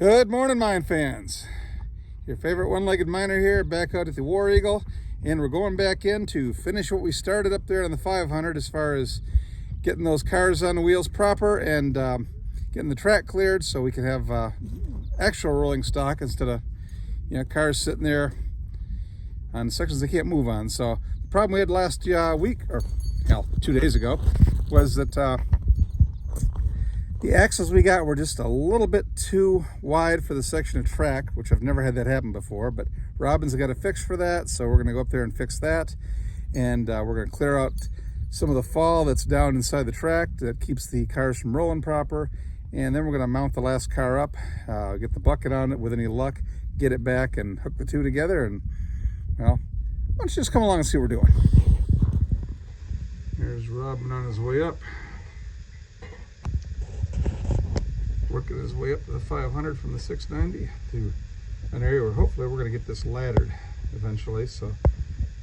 Good morning, mine fans. Your favorite one-legged miner here, back out at the War Eagle, and we're going back in to finish what we started up there on the 500 as far as getting those cars on the wheels proper and getting the track cleared so we can have actual rolling stock instead of cars sitting there on sections they can't move on. So the problem we had last week, or 2 days ago, was that the axles we got were just a little bit too wide for the section of track, which I've never had that happen before, but Robin's got a fix for that, so we're gonna go up there and fix that. And we're gonna clear out some of the fall that's down inside the track that keeps the cars from rolling proper. And then we're gonna mount the last car up, get the bucket on it with any luck, get it back and hook the two together. And well, why don't you just come along and see what we're doing. There's Robin on his way up. Working his way up to the 500 from the 690 to an area where hopefully we're going to get this laddered eventually, so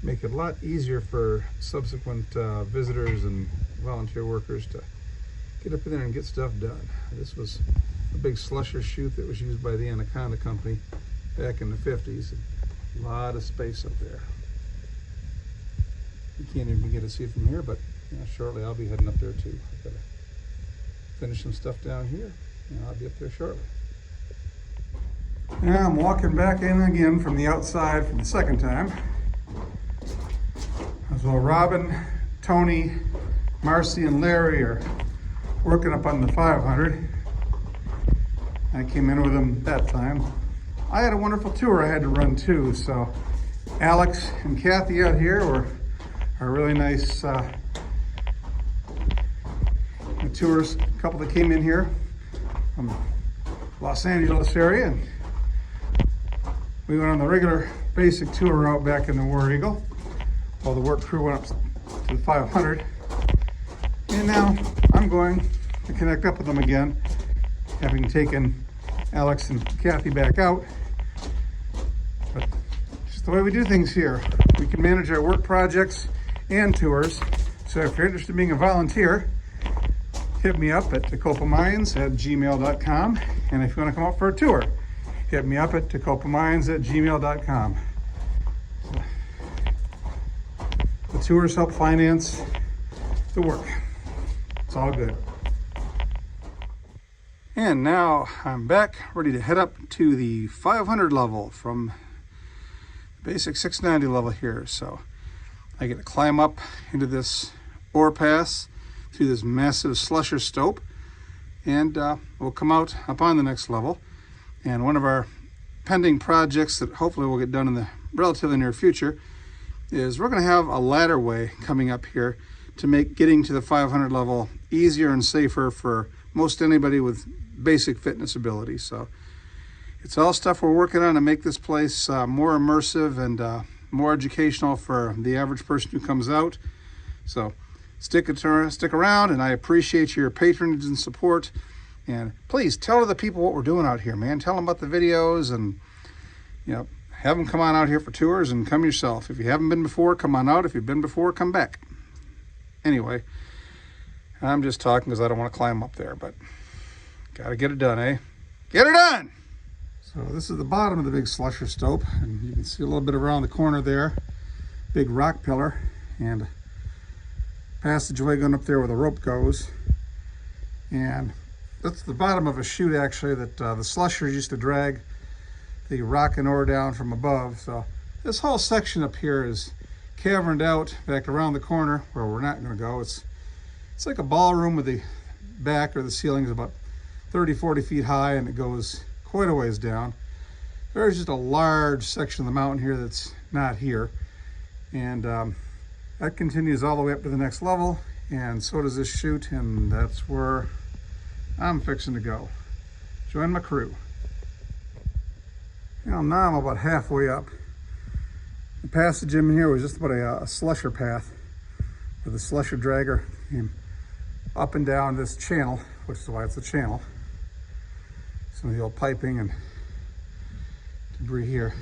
make it a lot easier for subsequent visitors and volunteer workers to get up in there and get stuff done. This was a big slusher chute that was used by the Anaconda company back in the 50s. A lot of space up there. You can't even get to see it from here, but shortly I'll be heading up there too. I've got to finish some stuff down here. I'll be up there shortly. Now I'm walking back in again from the outside for the second time. As well, Robin, Tony, Marcy, and Larry are working up on the 500. I came in with them that time. I had a wonderful tour I had to run too, so Alex and Kathy out here are really nice tours. A couple that came in here from Los Angeles area, and we went on the regular basic tour route back in the War Eagle while the work crew went up to the 500. And now I'm going to connect up with them again, having taken Alex and Kathy back out. But just the way we do things here. We can manage our work projects and tours. So if you're interested in being a volunteer, hit me up at tecopamines@gmail.com. And if you want to come out for a tour, hit me up at tecopamines@gmail.com. So, the tours help finance the work. It's all good. And now I'm back, ready to head up to the 500 level from basic 690 level here. So I get to climb up into this ore pass through this massive slusher stope, and we'll come out up on the next level. And one of our pending projects that hopefully will get done in the relatively near future is we're going to have a ladder way coming up here to make getting to the 500 level easier and safer for most anybody with basic fitness ability. So it's all stuff we're working on to make this place more immersive and more educational for the average person who comes out. So stick around, and I appreciate your patronage and support. And please tell other people what we're doing out here, man. Tell them about the videos, and have them come on out here for tours, and come yourself. If you haven't been before, come on out. If you've been before, come back. Anyway, I'm just talking because I don't want to climb up there, but gotta get it done, eh? Get it done! So this is the bottom of the big slusher stope, and you can see a little bit around the corner there. Big rock pillar, and passageway going up there where the rope goes. And that's the bottom of a chute actually that the slushers used to drag the rock and ore down from above. So this whole section up here is caverned out back around the corner where we're not going to go. It's like a ballroom with the back or the ceiling is about 30-40 feet high, and it goes quite a ways down. There's just a large section of the mountain here that's not here, and that continues all the way up to the next level, and so does this chute, and that's where I'm fixing to go. Join my crew. Now I'm about halfway up. The passage in here was just about a slusher path where the slusher dragger came up and down this channel, which is why it's a channel. Some of the old piping and debris here.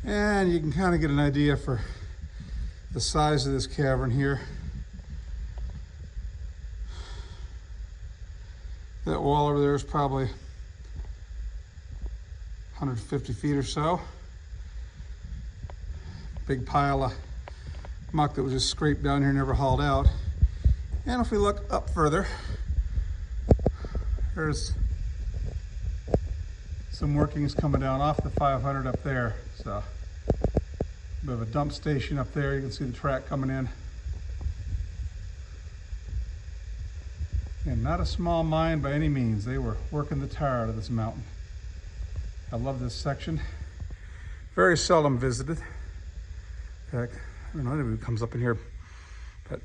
And you can kind of get an idea for the size of this cavern here. That wall over there is probably 150 feet or so. Big pile of muck that was just scraped down here, never hauled out. And if we look up further, there's some workings coming down off the 500 up there. So a bit of a dump station up there. You can see the track coming in. And not a small mine by any means. They were working the tar out of this mountain. I love this section. Very seldom visited. In fact, I don't know if it comes up in here, but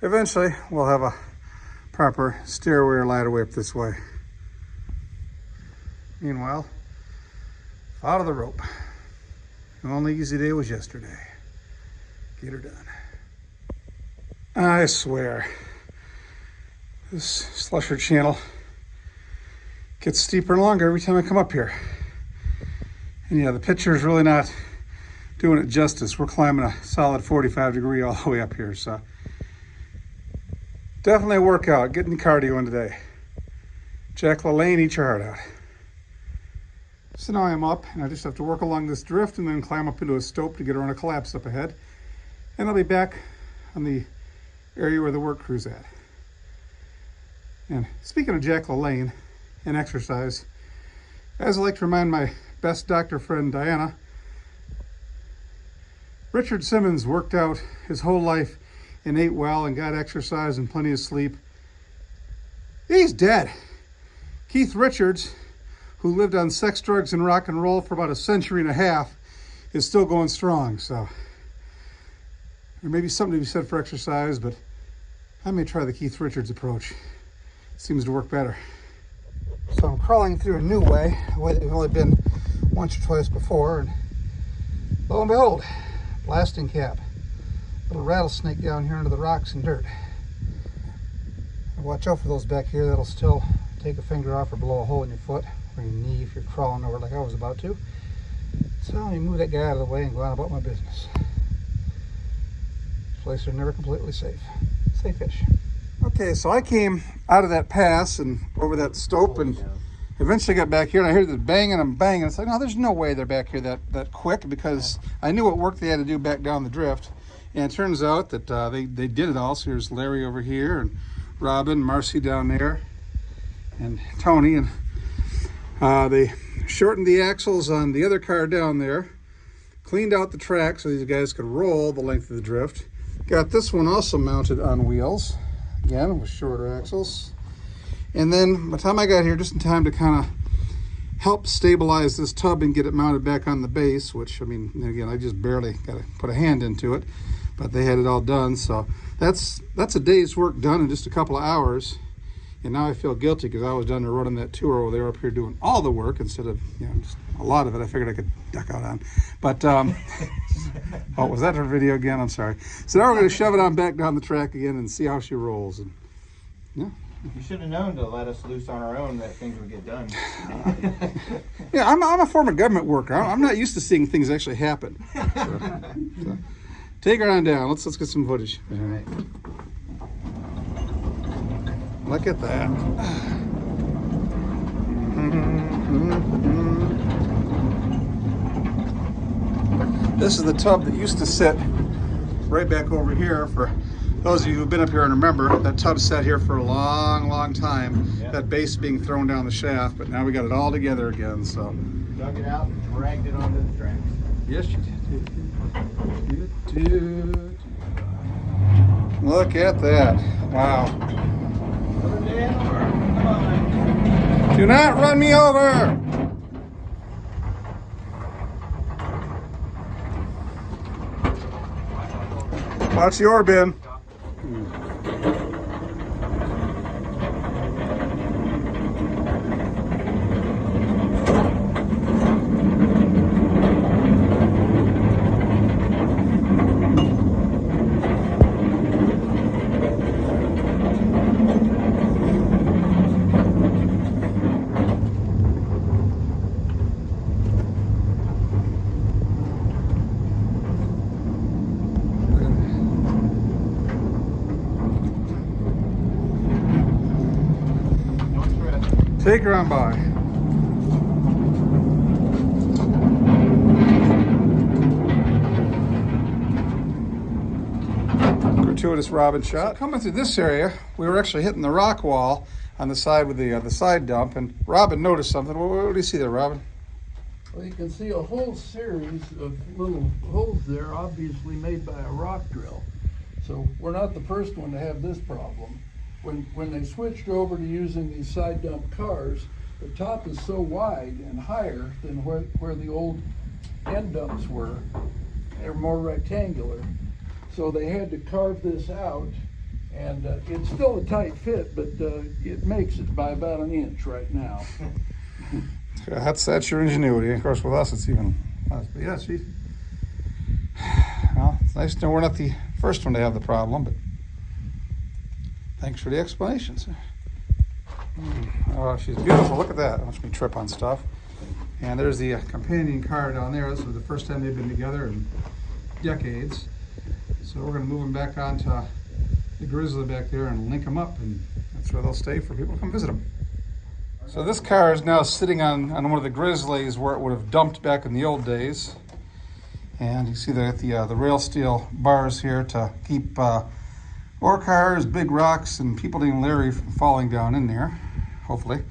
eventually we'll have a proper stairway or ladder way up this way. Meanwhile, out of the rope. The only easy day was yesterday. Get her done. I swear, this slusher channel gets steeper and longer every time I come up here. And yeah, the picture is really not doing it justice. We're climbing a solid 45 degree all the way up here, so definitely a workout, getting the cardio in today. Jack LaLanne, eat your heart out. So now I'm up, and I just have to work along this drift and then climb up into a stope to get around a collapse up ahead. And I'll be back on the area where the work crew's at. And speaking of Jack LaLanne and exercise, as I like to remind my best doctor friend Diana, Richard Simmons worked out his whole life and ate well and got exercise and plenty of sleep. He's dead. Keith Richards, who lived on sex, drugs, and rock and roll for about a century and a half, is still going strong. So there may be something to be said for exercise, but I may try the Keith Richards approach. Seems to work better. So I'm crawling through a new way, a way that we've only been once or twice before, and lo and behold, blasting cap. Little rattlesnake down here under the rocks and dirt. Watch out for those back here. That'll still take a finger off or blow a hole in your foot or your knee if you're crawling over like I was about to. So let me move that guy out of the way and go on about my business. These places are never completely safe. Safe-ish. Okay, so I came out of that pass and over that stope and eventually got back here and I heard this banging and banging. It's like, no, there's no way they're back here that quick, because I knew what work they had to do back down the drift. And it turns out that they did it all. So here's Larry over here and Robin, Marcy down there, and Tony. And they shortened the axles on the other car down there, cleaned out the track so these guys could roll the length of the drift. Got this one also mounted on wheels, again with shorter axles. And then by the time I got here, just in time to kind of help stabilize this tub and get it mounted back on the base, which, I mean, again, I just barely got to put a hand into it, but they had it all done. So that's a day's work done in just a couple of hours. And now I feel guilty because I was down the road on that tour where they were up here doing all the work instead of, just a lot of it I figured I could duck out on. But, oh, was that her video again? I'm sorry. So now we're going to shove it on back down the track again and see how she rolls. And yeah. You should have known to let us loose on our own that things would get done. Yeah, I'm a former government worker. I'm not used to seeing things actually happen. So take her on down. Let's get some footage. All right. Look at that. This is the tub that used to sit right back over here. For those of you who've been up here and remember, that tub sat here for a long, long time. Yep. That base being thrown down the shaft, but now we got it all together again. So dug it out and dragged it onto the tracks. Yes, you did. Look at that. Wow. Do not run me over! Watch the ore bin. Take her on by. gratuitous Robin shot. So coming through this area, we were actually hitting the rock wall on the side with the side dump, and Robin noticed something. What do you see there, Robin? Well, you can see a whole series of little holes there, obviously made by a rock drill. So we're not the first one to have this problem. When they switched over to using these side dump cars, the top is so wide and higher than where the old end dumps were. They're more rectangular. So they had to carve this out, and it's still a tight fit, but it makes it by about an inch right now. That's your ingenuity. Of course, with us, it's even less. But yeah, see. Well, it's nice to know we're not the first one to have the problem, but thanks for the explanations. Oh, she's beautiful. Look at that. Watch me trip on stuff. And there's the companion car down there. This is the first time they've been together in decades. So we're going to move them back onto the Grizzly back there and link them up, and that's where they'll stay for people to come visit them. So this car is now sitting on one of the Grizzlies where it would have dumped back in the old days. And you see the rail steel bars here to keep ore cars, big rocks, and people named Larry from falling down in there, hopefully.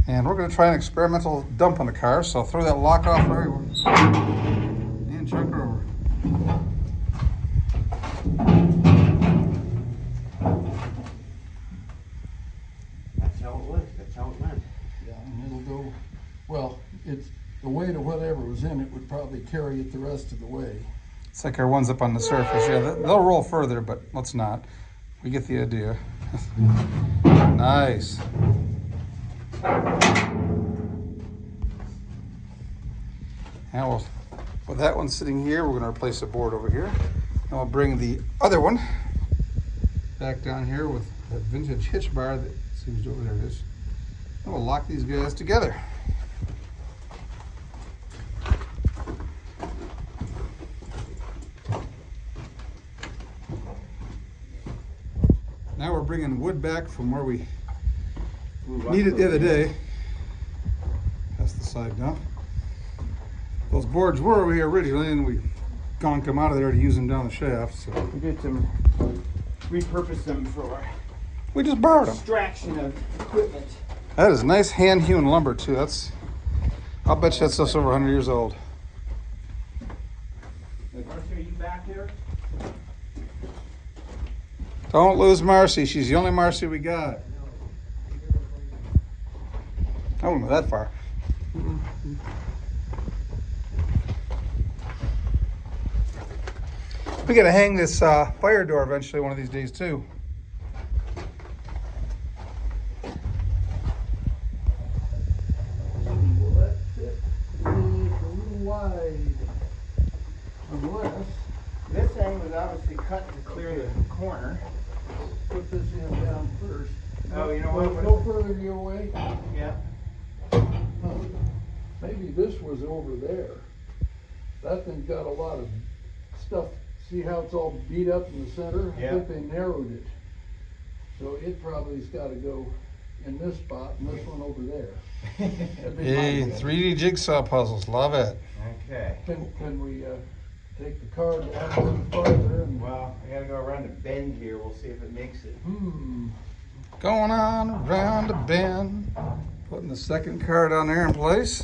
And we're going to try an experimental dump on the car, so throw that lock off, Larry, and check her over. That's how it was. That's how it went. Yeah, and it'll go, well, it's the weight of whatever was in it would probably carry it the rest of the way. It's like our ones up on the surface. Yeah, they'll roll further, but let's not. We get the idea. Nice. Now we'll, with that one sitting here, we're going to replace the board over here. And we'll bring the other one back down here with that vintage hitch bar that seems to, there it is. And we'll lock these guys together. Now we're bringing wood back from where we needed the other day. That's the side dump. Those boards were over here originally, and we gonked them out of there to use them down the shaft. So We did some, repurpose them for we just borrowed them. extraction of equipment. That is nice hand-hewn lumber too. I'll bet you that stuff's over 100 years old. Marcy, are you back there? Don't lose Marcy. She's the only Marcy we got. I wouldn't go that far. We gotta hang this fire door eventually one of these days too. Will that fit? It's a little wide. Unless, This thing was obviously cut to clear the corner. put this in down first. Oh, you know what? Go further your way. Yeah. Huh. Maybe this was over there. That thing's got a lot of stuff. See how it's all beat up in the center? Yeah. I think they narrowed it. So it probably's got to go in this spot and this one over there. That'd be my Yay, guess. 3D jigsaw puzzles. Love it. Okay. Can we take the car down a little farther? And, Well, I gotta go around the bend here. We'll see if it makes it. Going on around the bend. Putting the second car down there in place.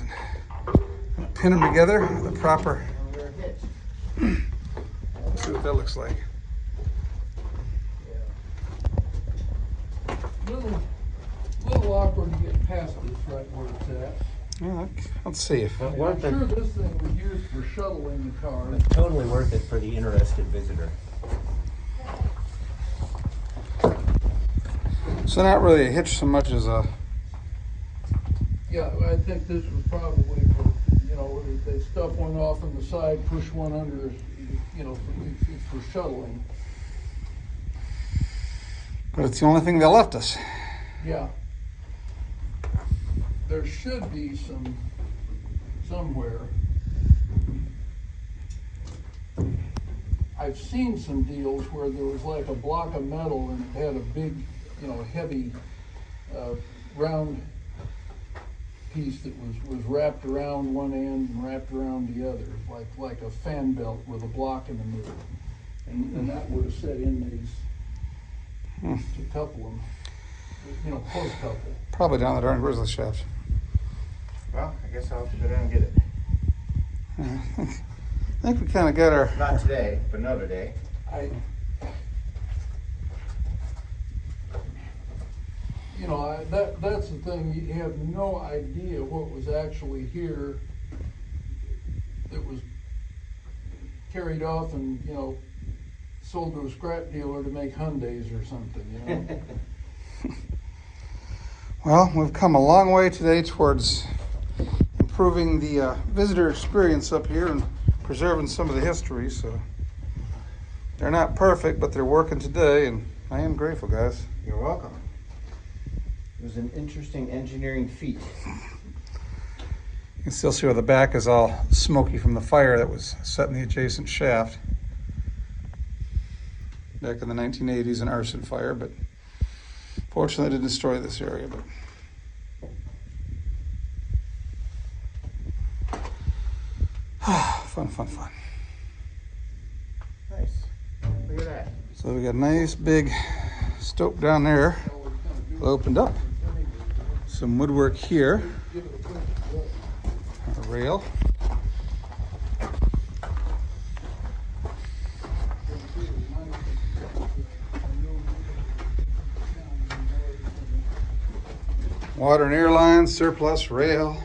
Pin them together with the proper. We're a hitch. Let's see what that looks like. Little awkward to get past this right where it's at. Yeah, let's see if. I'm sure this thing was used for shuttling the car. Totally worth it for the interested visitor. So not really a hitch so much as a. Yeah, I think this was probably for, if they stuff one off on the side, push one under, it's for shuttling. But it's the only thing they left us. Yeah. There should be somewhere. I've seen some deals where there was like a block of metal and it had a big, heavy, round piece that was wrapped around one end and wrapped around the other, like a fan belt with a block in the middle. And that would have set in these to couple them, you know, close couple. Probably down the darn grizzly shaft. Well, I guess I'll have to go down and get it. I think we kind of got our... Not today, but another day. You know, that's the thing, you have no idea what was actually here that was carried off and, you know, sold to a scrap dealer to make Hyundais or something, you know? Well, we've come a long way today towards improving the visitor experience up here and preserving some of the history, so they're not perfect, but they're working today, and I am grateful, guys. You're welcome. It was an interesting engineering feat. You can still see where the back is all smoky from the fire that was set in the adjacent shaft back in the 1980s, an arson fire, but fortunately it didn't destroy this area. But fun. Nice. Look at that. So we got a nice big stope down there, opened up. Some woodwork here, a rail. Water and air lines, surplus rail,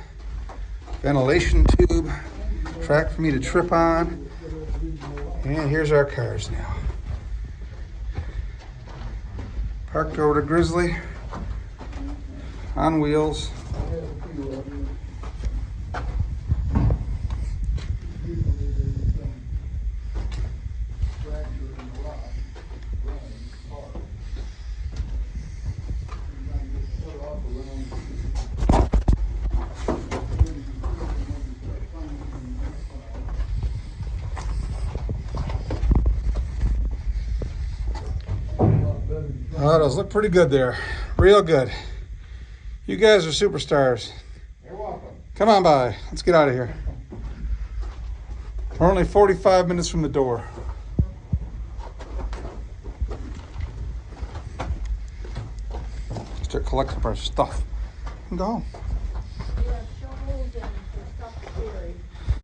ventilation tube, track for me to trip on. And here's our cars now. Parked over to Grizzly, on wheels. Oh, those look pretty good there. Real good. You guys are superstars. You're welcome. Come on by. Let's get out of here. We're only 45 minutes from the door. Start collecting our stuff and go home.